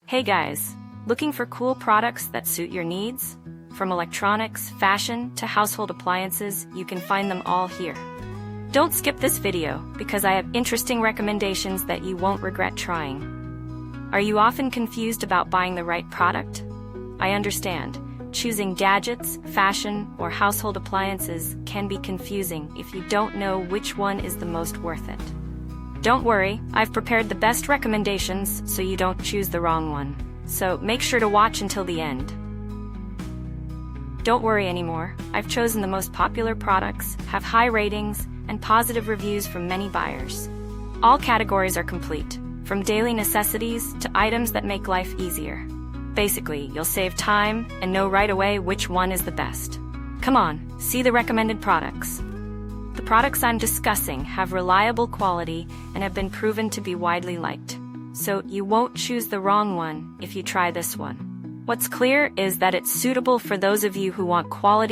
Hey guys, looking for cool products that suit your needs? From electronics, fashion, to household appliances, you can find them all here. Don't skip this video, because I have interesting recommendations that you won't regret trying. Are you often confused about buying the right product? I understand. Choosing gadgets, fashion, or household appliances can be confusing if you don't know which one is the most worth it. Don't worry, I've prepared the best recommendations so you don't choose the wrong one. So make sure to watch until the end. Don't worry anymore, I've chosen the most popular products, have high ratings, and positive reviews from many buyers. All categories are complete, from daily necessities to items that make life easier. Basically, you'll save time and know right away which one is the best. Come on, see the recommended products. The products I'm discussing have reliable quality and have been proven to be widely liked. So you won't choose the wrong one if you try this one. What's clear is that it's suitable for those of you who want quality